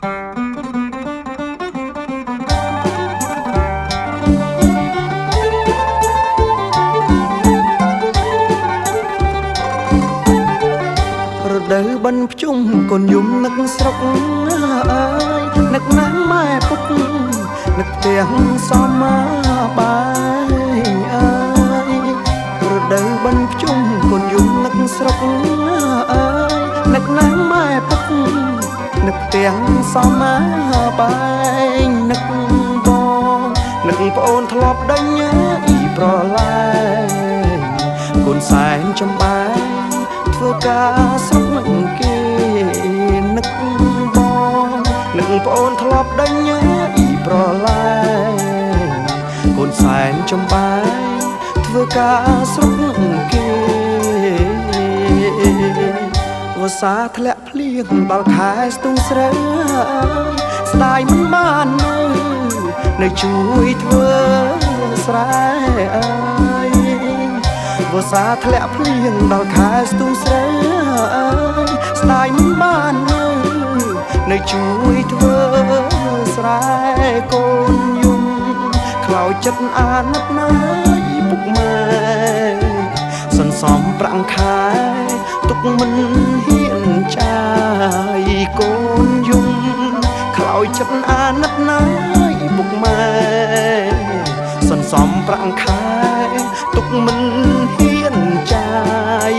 រដូវបិណ្ឌភ្ជុំកូនយំនឹកស្រុកអើយនឹកណាស់ម៉ែពុកនឹកផ្ទះសមបាយអើយរដូវបិណ្ឌភ្ជុំកូនយំនឹកស្រុកអើយនឹកណាស់ម៉ែពុកនឹកផ្ទះសមបាយនឹកបងនឹកប្អូនធ្លាប់ដេញអ៊ីប្រឡែងកូនសែនចំបាយធ្វើការស្រុកនឹងគេនឹកបងនឹកប្អូនធ្លាប់ដេញអ៊ីប្រឡែងកូនសែនចំបាយធ្វើការស្រុកនឹងគេវស្សាធ្លាក់ភ្លៀងដល់ខែស្ទុងស្រូវស្ដាយមិនបាននៅជួយធ្វើស្រែអើយវស្សាធ្លាក់ភ្លៀងដល់ខែស្ទុងស្រូវស្ដាយមិនបាននៅជួយធ្វើស្រែកូនយំខ្លោចចិត្តអាណិតណាយពុកម៉ែសន្សំប្រាំងខែទុកមិនហ៊ានចាយកូនយំខ្លោចចិត្តអាណិតណាយពុកម៉ែសន្សំប្រាំងខែទុកមិនហ៊ានចាយ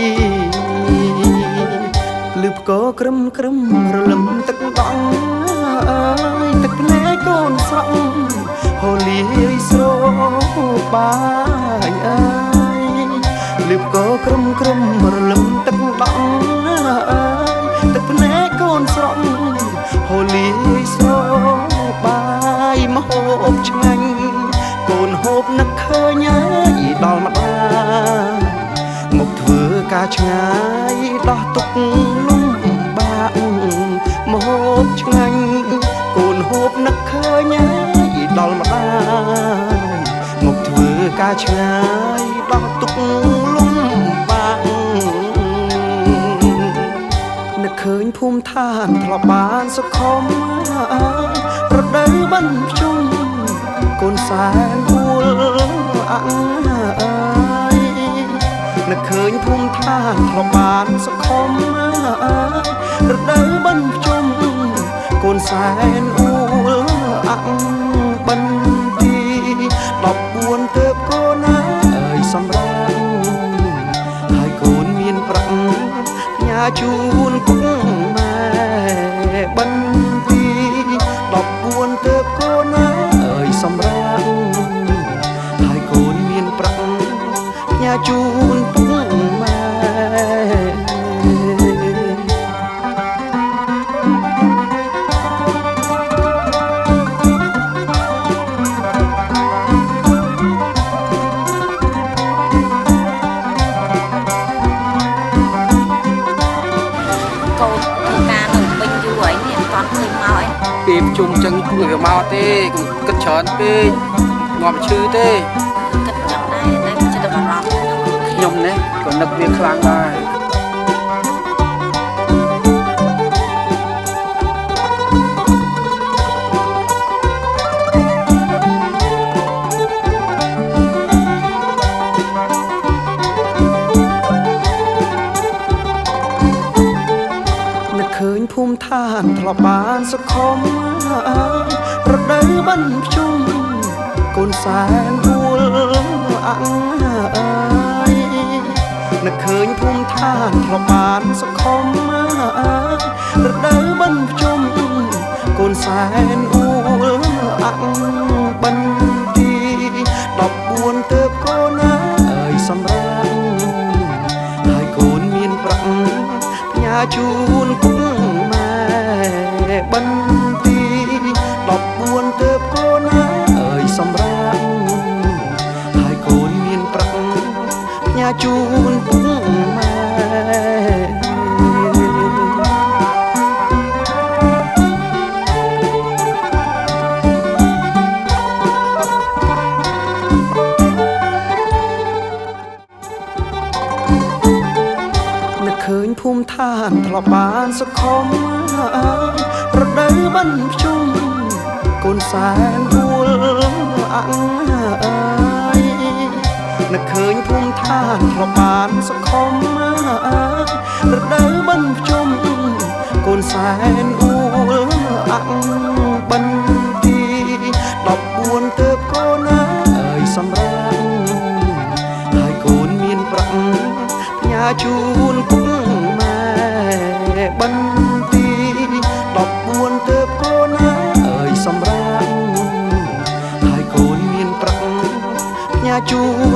លឺផ្គរក្រឹមក្រឹមរលឹមទឹកដងអើយទឹកភ្នែកកូនស្រក់ហូលីស្រោបាយអើយលឺផ្គរក្រឹមក្រឹមរលឹមទឹកដងអើយទឹកភ្នែកកូនស្រក់ហូលីស្រោបាយមហូបឆ្ងាញ់កូនហូបនឹកឃើញដល់ម្ដាយមកធ្វើការឆ្ងាយដោះទុកលំបាកមហូបឆ្ងាញ់កូនហូបនឹកឃើញដល់ម្ដាយមកធ្វើការឆ្ងាយដោះទុកលំបាកនឹកឃើញភូមិឋានធ្លាប់បានសុខុមរដូវបិណ្ឌភ្ជុំកូនសែនអួលអើយនឹកឃើញភូមិឋានធ្លាប់បានសុខុមរដូវបិណ្ឌភ្ជុំកូនសែនអួលបិណ្ឌទី14ទើបកូនអើយសម្រាប់ហើយកូនមានប្រាក់ផ្ញើជូនពុកម៉ែបិណ្ឌទី14ទើបកូនអើយសម្រាប់ហើយកូនមានប្រាក់ផ្ញើជូនពុកម៉ែពីជុំចឹងគួរវាមកទេគិតច្រើនពេកងាប់ឈឺទេគិតចឹងដែរតែមិនចិត្តបារម្ភខ្ញុំនេះក៏នឹកវាខ្លាំងដែរឃើញភូមិឋានធ្លាប់បានសុខុមរដូវបិណ្ឌភ្ជុំកូនសែនអួលអើយនឹកឃើញភូមិឋានធ្លាប់បានសុខុមរដូវបិណ្ឌភ្ជុំកូនសែនអួលបិណ្ឌទី14ទើបកូនអើយសម្រាប់ហើយកូនមានប្រាក់ផ្ញើជូនពុកម៉ែបិណ្ឌទី14ទើបកូនអើយសម្រាប់ហើយកូនមានប្រាក់ផ្ញើជូនពុកម៉ែនឹកឃើញភូមិឋានធ្លាប់បានសុខុមរដូវ បិណ្ឌភ្ជុំកូនសែនអួលអង្ហើយនឹកឃើញភូមិឋានធ្លាប់បានសង្ឃុំរដូវបិណ្ឌភ្ជុំកូនសែនអួលអង្បិណ្ឌទី14ទៅកូនអើយសម្រាប់ហើយកូនមានប្រាក់ផ្ញើជូនពុកម៉ែបិណ្ឌទី14ទៅកូនអើយសម្រាប់ហើយកូនមានប្រាក់ផ្ញើជូន